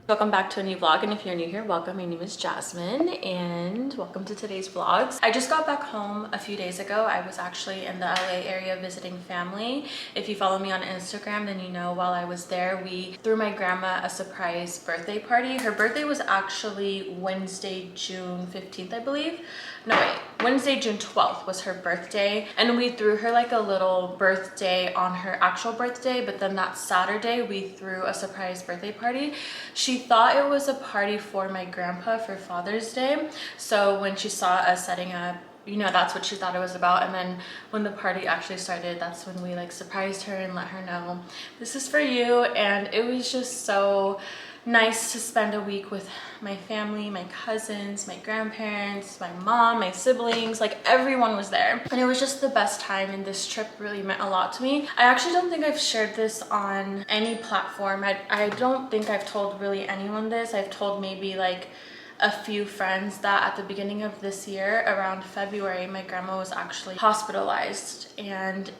Welcome back to a new vlog, and if you're new here, welcome. My name is Jasmine and welcome to today's vlogs. I just got back home a few days ago. I was actually in the LA area visiting family. If you follow me on Instagram, then you know while I was there, we threw my grandma a surprise birthday party. Her birthday was actually Wednesday, June 15th, I believe. No, wait, Wednesday, June 12th was her birthday, and we threw her like a little birthday on her actual birthday, but then that Saturday we threw a surprise birthday party. She thought it was a party for my grandpa for Father's Day, so when she saw us setting up, you know, that's what she thought it was about. And then when the party actually started, that's when we like surprised her and let her know this is for you. And it was just so nice to spend a week with my family, my cousins, my grandparents, my mom, my siblings, like everyone was there. And it was just the best time, and this trip really meant a lot to me. I actually don't think I've shared this on any platform. I don't think I've told really anyone this. I've told maybe like a few friends that at the beginning of this year, around February, my grandma was actually hospitalized, and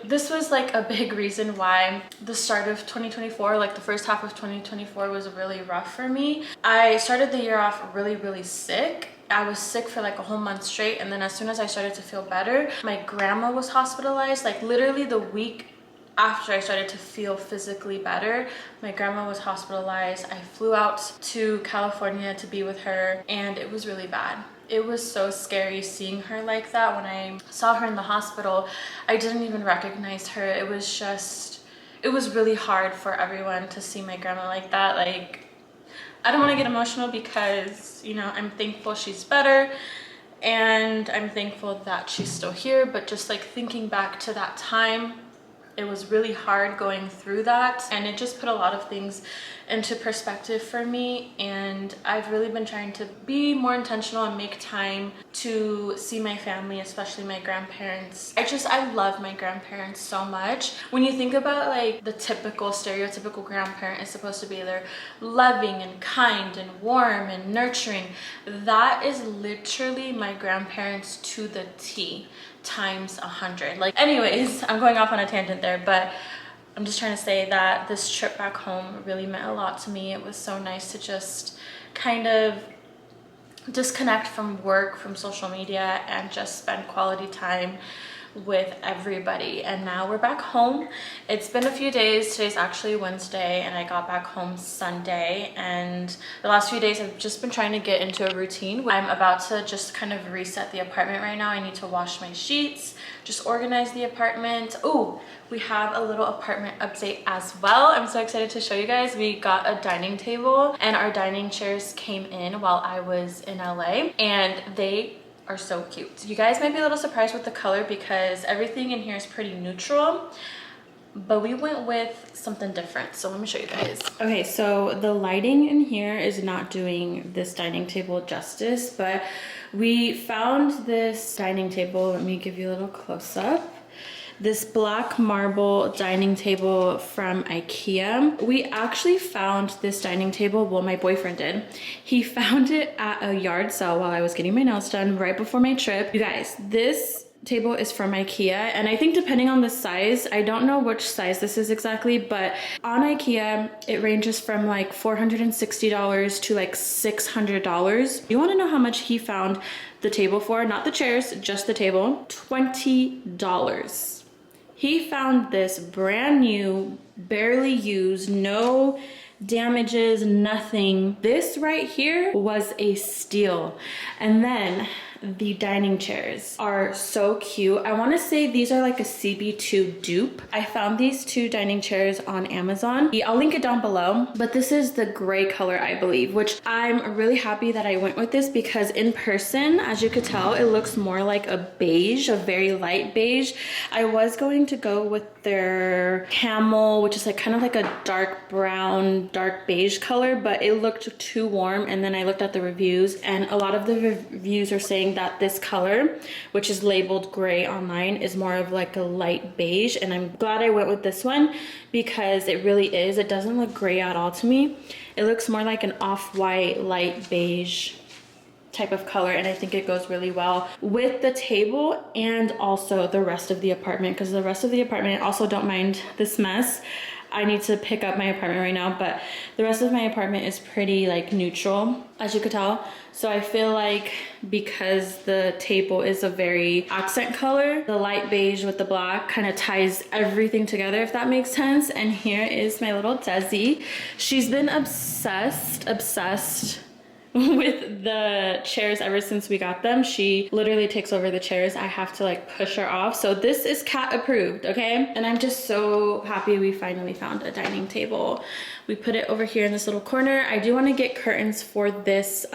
this was like a big reason why the start of 2024, like the first half of 2024, was really rough for me. I started the year off really sick. I was sick for like a whole month straight, and then as soon as I started to feel better, my grandma was hospitalized. Like literally the week after I started to feel physically better, my grandma was hospitalized. I flew out to California to be with her, and it was really bad. It was so scary seeing her like that. When I saw her in the hospital, I didn't even recognize her. It was really hard for everyone to see my grandma like that. Like, I don't want to get emotional because, you know, I'm thankful she's better and I'm thankful that she's still here, but just like thinking back to that time, it was really hard going through that, and it just put a lot of things into perspective for me. And I've really been trying to be more intentional and make time to see my family, especially my grandparents. I love my grandparents so much. When you think about like the typical stereotypical grandparent is supposed to be, they're loving and kind and warm and nurturing. That is literally my grandparents to the T, times 100. Like, anyways, I'm going off on a tangent there, but I'm just trying to say that this trip back home really meant a lot to me. It was so nice to just kind of disconnect from work, from social media, and just spend quality time with everybody. And now we're back home. It's been a few days. Today's actually Wednesday, and I got back home Sunday, and the last few days I've just been trying to get into a routine. I'm about to just kind of reset the apartment right now. I need to wash my sheets, just organize the apartment. Oh, we have a little apartment update as well. I'm so excited to show you guys. We got a dining table, and our dining chairs came in while I was in LA, and they are so cute. You guys might be a little surprised with the color because everything in here is pretty neutral, but we went with something different. So let me show you guys. Okay, so the lighting in here is not doing this dining table justice, but we found this dining table. Let me give you a little close-up. This black marble dining table from IKEA. We actually found this dining table, well, my boyfriend did. He found it at a yard sale while I was getting my nails done right before my trip. You guys, this table is from IKEA, and I think depending on the size, I don't know which size this is exactly, but on IKEA, it ranges from like $460 to like $600. You wanna know how much he found the table for? Not the chairs, just the table. $20. He found this brand new, barely used, no damages, nothing. This right here was a steal. And then the dining chairs are so cute. I want to say these are like a CB2 dupe. I found these two dining chairs on Amazon. I'll link it down below, but this is the gray color, I believe, which I'm really happy that I went with this because in person, as you could tell, it looks more like a beige, a very light beige. I was going to go with their camel, which is like kind of like a dark brown, dark beige color, but it looked too warm. And then I looked at the reviews, and a lot of the reviews are saying that this color, which is labeled gray online, is more of like a light beige, and I'm glad I went with this one because it really is. It doesn't look gray at all to me. It looks more like an off-white light beige type of color, and I think it goes really well with the table and also the rest of the apartment, because the rest of the apartment, I also don't mind this mess. I need to pick up my apartment right now, but the rest of my apartment is pretty like neutral, as you could tell. So I feel like because the table is a very accent color, the light beige with the black kind of ties everything together, if that makes sense. And here is my little Desi. She's been obsessed with the chairs ever since we got them. She literally takes over the chairs. I have to like push her off. So this is cat approved, okay? And I'm just so happy we finally found a dining table. We put it over here in this little corner. I do want to get curtains for this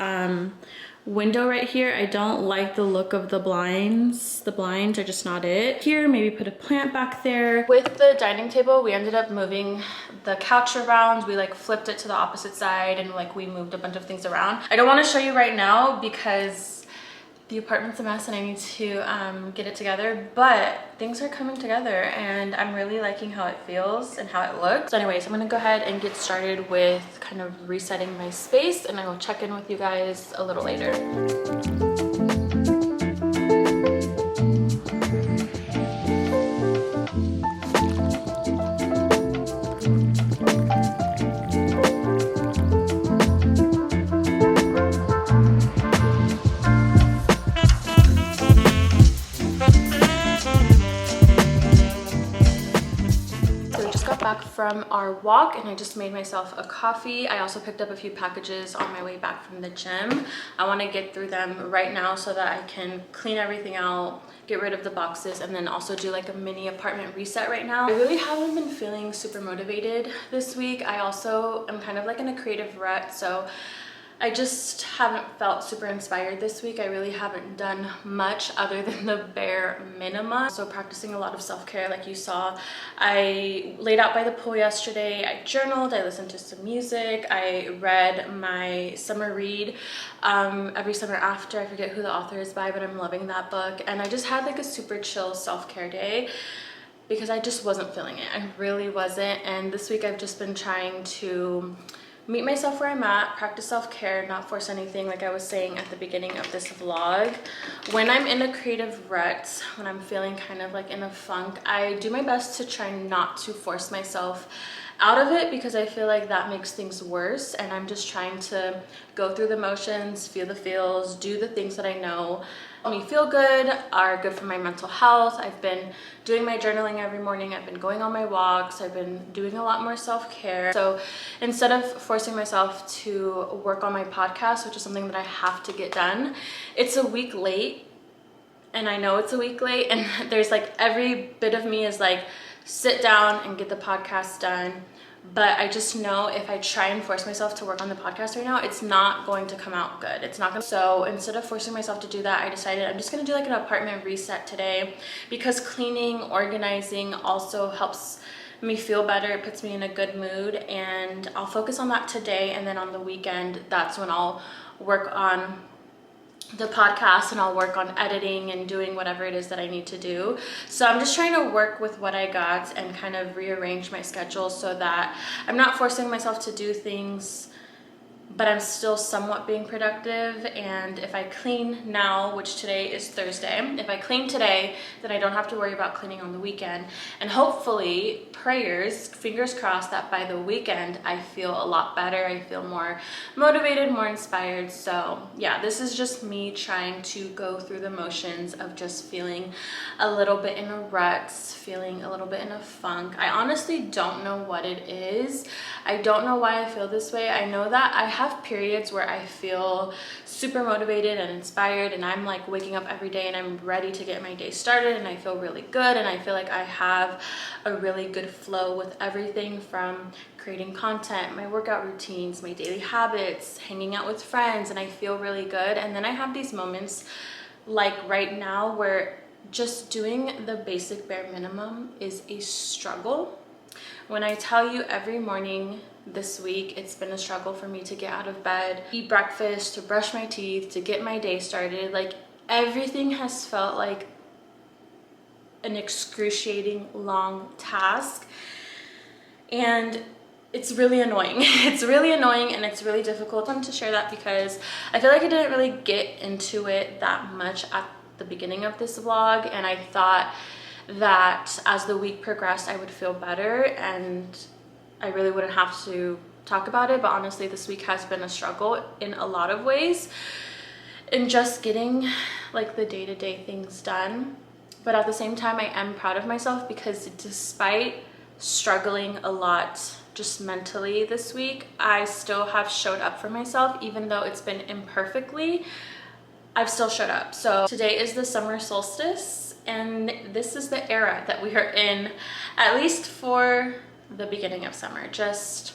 window right here. I don't like the look of the blinds. The blinds are just not it. Here, maybe put a plant back there. With the dining table, we ended up moving the couch around. We like flipped it to the opposite side and like we moved a bunch of things around. I don't want to show you right now because the apartment's a mess and I need to get it together, but things are coming together and I'm really liking how it feels and how it looks. So anyways, I'm gonna go ahead and get started with kind of resetting my space and I will check in with you guys a little later. Back from our walk and I just made myself a coffee. I also picked up a few packages on my way back from the gym. I want to get through them right now so that I can clean everything out, get rid of the boxes, and then also do like a mini apartment reset right now. I really haven't been feeling super motivated this week. I also am kind of like in a creative rut, so I just haven't felt super inspired this week. I really haven't done much other than the bare minimum. So practicing a lot of self-care like you saw. I laid out by the pool yesterday. I journaled, I listened to some music. I read my summer read every summer after. I forget who the author is by, but I'm loving that book. And I just had like a super chill self-care day because I just wasn't feeling it. I really wasn't. And this week I've just been trying to meet myself where I'm at, practice self-care, not force anything like I was saying at the beginning of this vlog. When I'm in a creative rut, when I'm feeling kind of like in a funk, I do my best to try not to force myself out of it because I feel like that makes things worse, and I'm just trying to go through the motions, feel the feels, do the things that I know help me feel good, are good for my mental health. I've been doing my journaling every morning. I've been going on my walks. I've been doing a lot more self-care. So instead of forcing myself to work on my podcast, which is something that I have to get done, it's a week late and I know it's a week late, and there's like every bit of me is like, sit down and get the podcast done. But I just know if I try and force myself to work on the podcast right now, it's not going to come out good. It's not gonna. So instead of forcing myself to do that, I decided I'm just gonna do like an apartment reset today, because cleaning, organizing also helps me feel better. It puts me in a good mood, and I'll focus on that today. And then on the weekend, that's when I'll work on the podcast and I'll work on editing and doing whatever it is that I need to do. So I'm just trying to work with what I got and kind of rearrange my schedule so that I'm not forcing myself to do things, but I'm still somewhat being productive. And if I clean now, which today is Thursday, if I clean today, then I don't have to worry about cleaning on the weekend. And hopefully, prayers, fingers crossed, that by the weekend I feel a lot better. I feel more motivated, more inspired. So yeah, this is just me trying to go through the motions of just feeling a little bit in a rut, feeling a little bit in a funk. I honestly don't know what it is. I don't know why I feel this way. I know that I have periods where I feel super motivated and inspired, and I'm like waking up every day and I'm ready to get my day started, and I feel really good, and I feel like I have a really good flow with everything from creating content, my workout routines, my daily habits, hanging out with friends, and I feel really good. And then I have these moments like right now where just doing the basic bare minimum is a struggle. When I tell you every morning this week, it's been a struggle for me to get out of bed, eat breakfast, to brush my teeth, to get my day started. Like everything has felt like an excruciating long task, and it's really annoying. It's really annoying and it's really difficult. I wanted to share that because I feel like I didn't really get into it that much at the beginning of this vlog, and I thought that as the week progressed I would feel better, and I really wouldn't have to talk about it, but honestly this week has been a struggle in a lot of ways in just getting like the day-to-day things done. But at the same time, I am proud of myself because despite struggling a lot just mentally this week, I still have showed up for myself. Even though it's been imperfectly, I've still showed up. So today is the summer solstice, and this is the era that we are in, at least for the beginning of summer. Just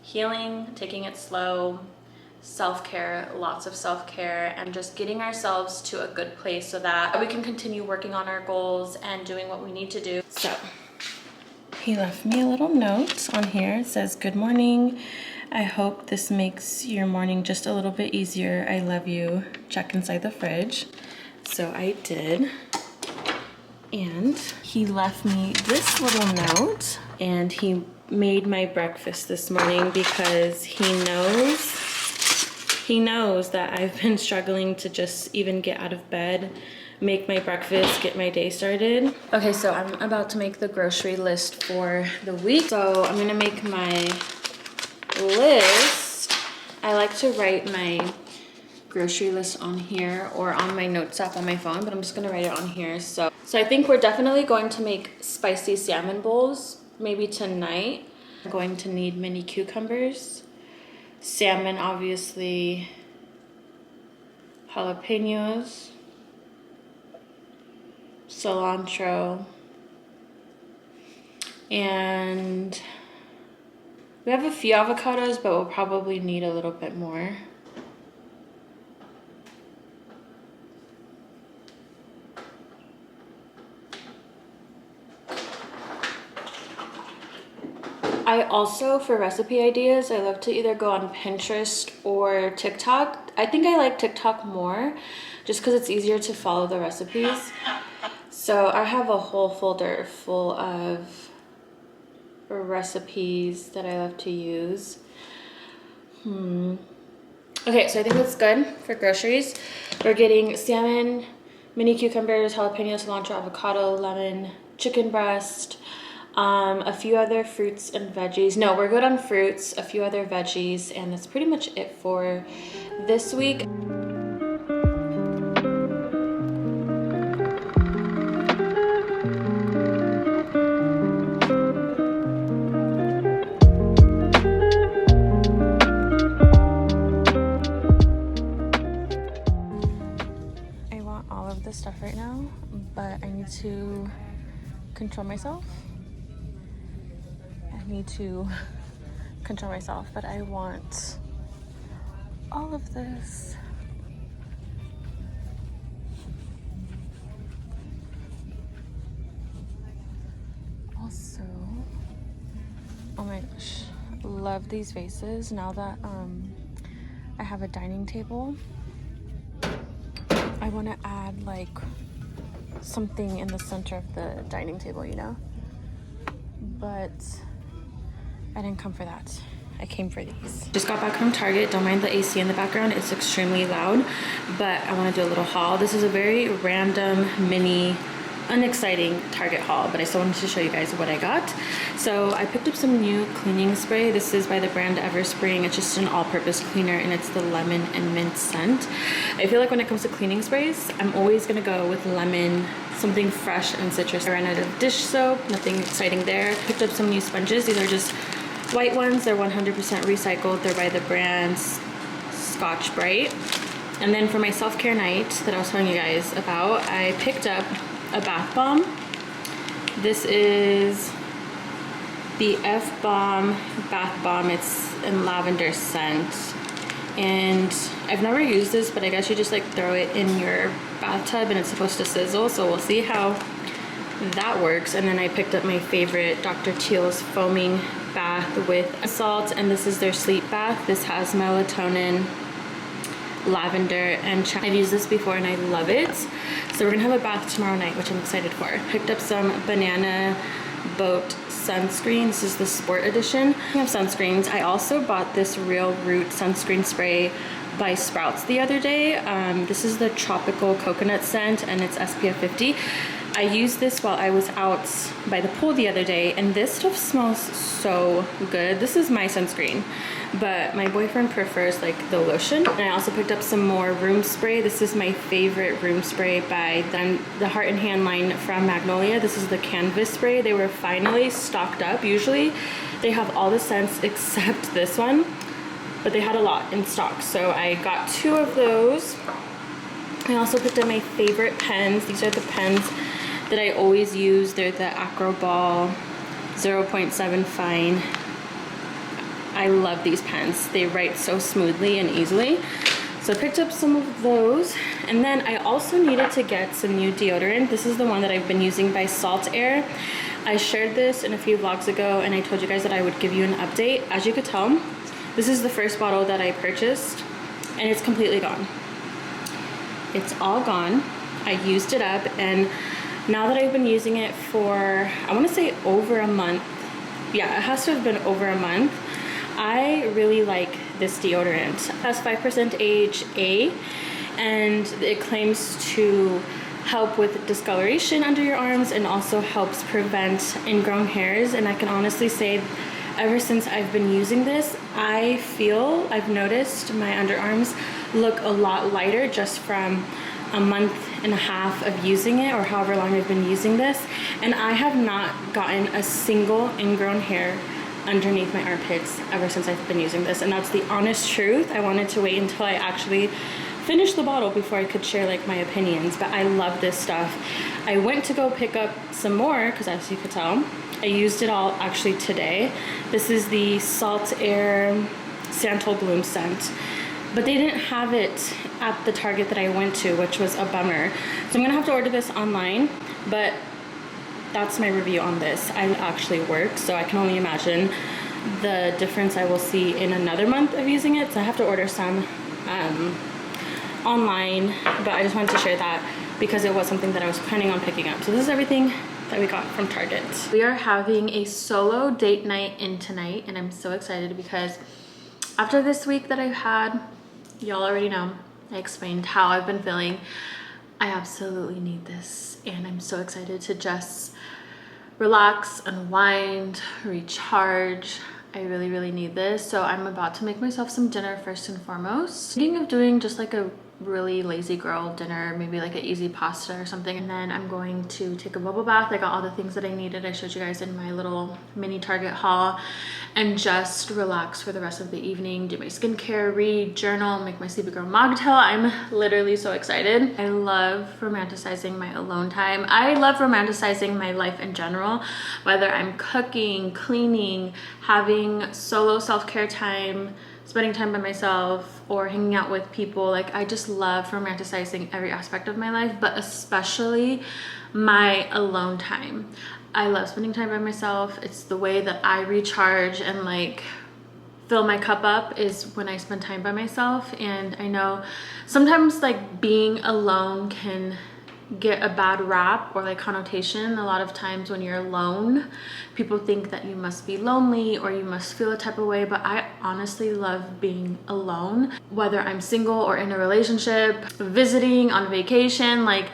healing, taking it slow, self-care, lots of self-care, and just getting ourselves to a good place so that we can continue working on our goals and doing what we need to do. So he left me a little note on here. It says, "Good morning. I hope this makes your morning just a little bit easier. I love you. Check inside the fridge." So I did. And he left me this little note, and he made my breakfast this morning because he knows that I've been struggling to just even get out of bed, make my breakfast, get my day started. Okay, so I'm about to make the grocery list for the week. So I'm gonna make my list. I like to write my grocery list on here or on my notes app on my phone, but I'm just gonna write it on here. So I think we're definitely going to make spicy salmon bowls, maybe tonight. I'm going to need mini cucumbers, salmon, obviously, jalapenos, cilantro, and we have a few avocados, but we'll probably need a little bit more. I also, for recipe ideas, I love to either go on Pinterest or TikTok. I think I like TikTok more just because it's easier to follow the recipes. So I have a whole folder full of recipes that I love to use. Okay, so I think that's good for groceries. We're getting salmon, mini cucumbers, jalapeno, cilantro, avocado, lemon, chicken breast, a few other fruits and veggies. No, we're good on fruits, a few other veggies, and that's pretty much it for this week. I want all of this stuff right now, but I need to control myself. But I want all of this. Also, oh my gosh, love these vases. Now that I have a dining table, I want to add like something in the center of the dining table, you know? But I didn't come for that. I came for these. Just got back from Target. Don't mind the AC in the background. It's extremely loud, but I want to do a little haul. This is a very random, mini, unexciting Target haul, but I still wanted to show you guys what I got. So I picked up some new cleaning spray. This is by the brand Everspring. It's just an all-purpose cleaner, and it's the lemon and mint scent. I feel like when it comes to cleaning sprays, I'm always gonna go with lemon, something fresh and citrus. I ran out of dish soap, nothing exciting there. Picked up some new sponges. These are just white ones. They're 100% recycled. They're by the brand Scotch Brite. And then for my self-care night that I was telling you guys about, I picked up a bath bomb. This is the F-Bomb bath bomb. It's in lavender scent, and I've never used this, but I guess you just like throw it in your bathtub and it's supposed to sizzle, so we'll see how that works. And then I picked up my favorite Dr. Teal's foaming bath with salt, and this is their sleep bath. This has melatonin, lavender, and I've used this before and I love it. So we're gonna have a bath tomorrow night, which I'm excited for. Picked up some Banana Boat sunscreen. This is the sport edition. I have sunscreens. I also bought this Real Root sunscreen spray by Sprouts the other day. This is the tropical coconut scent, and it's SPF 50. I used this while I was out by the pool the other day, and this stuff smells so good. This is my sunscreen, but my boyfriend prefers like the lotion. And I also picked up some more room spray. This is my favorite room spray by the Heart and Hand line from Magnolia. This is the canvas spray. They were finally stocked up. Usually they have all the scents except this one, but they had a lot in stock, so I got 2 of those. I also picked up my favorite pens. These are the pens that I always use. They're the Acroball 0.7 fine. I love these pens. They write so smoothly and easily. So I picked up some of those. And then I also needed to get some new deodorant. This is the one that I've been using by Salt Air. I shared this in a few vlogs ago, and I told you guys that I would give you an update. As you could tell, this is the first bottle that I purchased, and it's completely gone. It's all gone. I used it up, and now that I've been using it for, I want to say over a month. Yeah, it has to have been over a month. I really like this deodorant. It has 5% AHA, and it claims to help with discoloration under your arms and also helps prevent ingrown hairs. And I can honestly say, ever since I've been using this, I've noticed my underarms look a lot lighter just from a month and a half of using it, or however long I've been using this. And I have not gotten a single ingrown hair underneath my armpits ever since I've been using this. And that's the honest truth. I wanted to wait until I actually finished the bottle before I could share like my opinions, but I love this stuff. I went to go pick up some more because, as you could tell, I used it all actually today. This is the Salt Air Santal Bloom scent, but they didn't have it at the Target that I went to, which was a bummer. So I'm gonna have to order this online, but that's my review on this. I actually work, so I can only imagine the difference I will see in another month of using it. So I have to order some online, but I just wanted to share that because it was something that I was planning on picking up. So this is everything that we got from Target. We are having a solo date night in tonight, and I'm so excited because after this week that I've had, y'all already know, I explained how I've been feeling. I absolutely need this, and I'm so excited to just relax, unwind, recharge. I really, really need this. So I'm about to make myself some dinner first and foremost. Thinking of doing just like a really lazy girl dinner, maybe like an easy pasta or something, and then I'm going to take a bubble bath. I got all the things that I needed. I showed you guys in my little mini Target haul, and just relax for the rest of the evening, do my skincare, read, journal, make my sleepy girl mocktail. I'm literally so excited. I love romanticizing my alone time. I love romanticizing my life in general, whether I'm cooking, cleaning, having solo self-care time, spending time by myself, or hanging out with people. Like, I just love romanticizing every aspect of my life, but especially my alone time. I love spending time by myself. It's the way that I recharge and like fill my cup up, is when I spend time by myself. And I know sometimes like being alone can get a bad rap or like connotation. A lot of times when you're alone, people think that you must be lonely or you must feel a type of way, but I honestly love being alone, whether I'm single or in a relationship, visiting, on vacation. Like,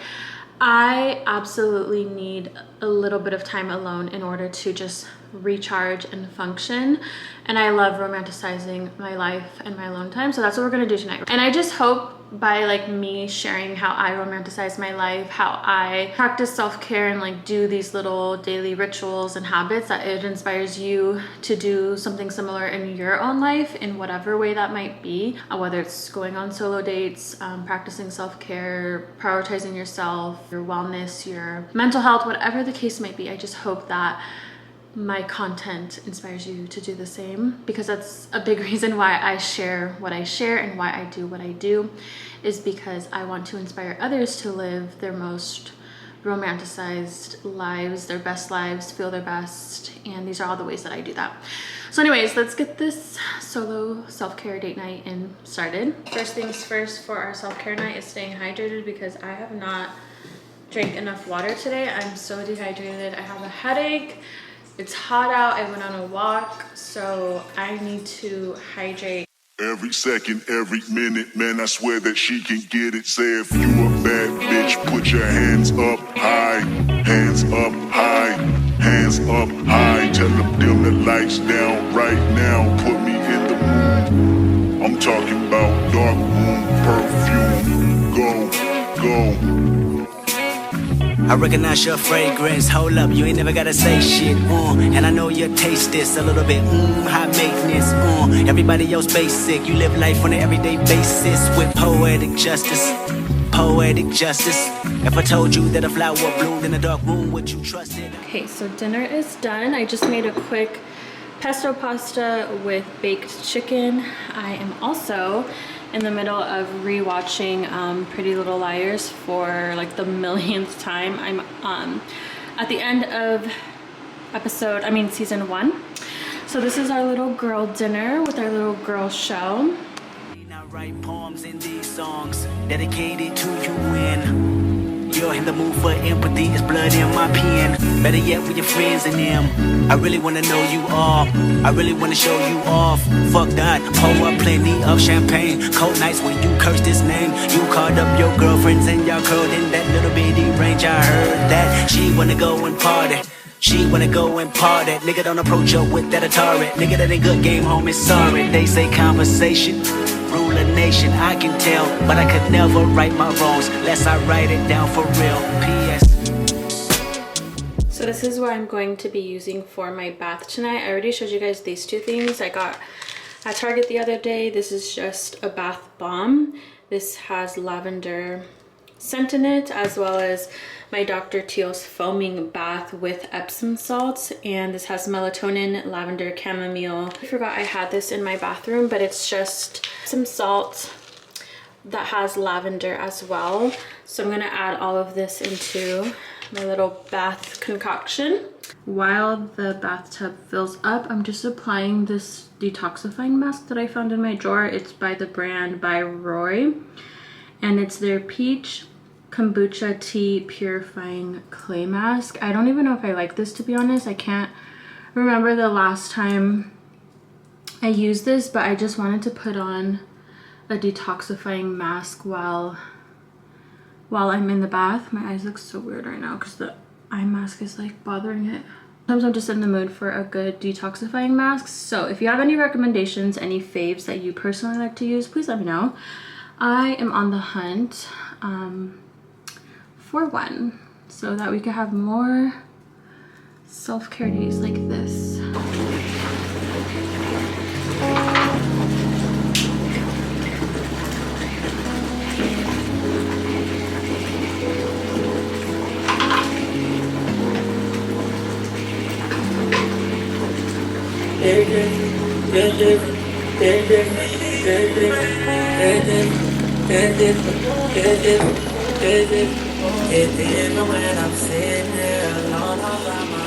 I absolutely need a little bit of time alone in order to just recharge and function. And I love romanticizing my life and my alone time. So that's what we're gonna do tonight. And I just hope by like me sharing how I romanticize my life, how I practice self-care and like do these little daily rituals and habits, that it inspires you to do something similar in your own life in whatever way that might be, whether it's going on solo dates, practicing self-care, prioritizing yourself, your wellness, your mental health, whatever the case might be. I just hope that my content inspires you to do the same, because that's a big reason why I share what I share and why I do what I do, is because I want to inspire others to live their most romanticized lives, their best lives, feel their best. And these are all the ways that I do that. So anyways, let's get this solo self-care date night in started. First things first for our self-care night is staying hydrated, because I have not drank enough water today. I'm so dehydrated. I have a headache. It's hot out. I went on a walk, so I need to hydrate. Every second, every minute, man, I swear that she can get it. Say if you a bad bitch, put your hands up high. Hands up high, hands up high. Tell them dim the lights down right now. Put me in the mood. I'm talking about dark room perfume. Go. I recognize your fragrance. Hold up, you ain't never gotta say shit. And I know you taste this a little bit. High maintenance. Everybody else basic. You live life on an everyday basis with poetic justice. Poetic justice. If I told you that a flower bloomed in a dark room, would you trust it? Okay, so dinner is done. I just made a quick pesto pasta with baked chicken. I am also in the middle of rewatching Pretty Little Liars for like the millionth time. I'm at the end of season 1. So this is our little girl dinner with our little girl show. I write poems in these songs dedicated to you when you're in the mood for empathy. It's blood in my pen. Better yet with your friends and them. I really wanna know you all. I really wanna show you off. Fuck that. Pour up plenty of champagne. Cold nights when you curse this name. You called up your girlfriends and y'all curled in that little bitty range. I heard that she wanna go and party. She wanna go and party. Nigga don't approach her with that Atari. Nigga that ain't good game, homie, sorry. They say conversation rule a nation, I can tell, but I could never right my wrongs unless I write it down for real. P.S. So this is what I'm going to be using for my bath tonight. I already showed you guys these two things I got at Target the other day. This is just a bath bomb. This has lavender scent in it, as well as my Dr. Teal's foaming bath with Epsom salts, and this has melatonin, lavender, chamomile. I forgot I had this in my bathroom, but it's just some salt that has lavender as well. So I'm gonna add all of this into my little bath concoction. While the bathtub fills up, I'm just applying this detoxifying mask that I found in my drawer. It's by the brand by Roy, and it's their peach kombucha tea purifying clay mask. I don't even know if I like this, to be honest. I can't remember the last time I used this, but I just wanted to put on a detoxifying mask while I'm in the bath. My eyes look so weird right now because the eye mask is like bothering it. Sometimes I'm just in the mood for a good detoxifying mask. So if you have any recommendations, any faves that you personally like to use, please let me know. I am on the hunt for one, so that we could have more self-care days like this. At the end of when I'm sitting there alone all by myself.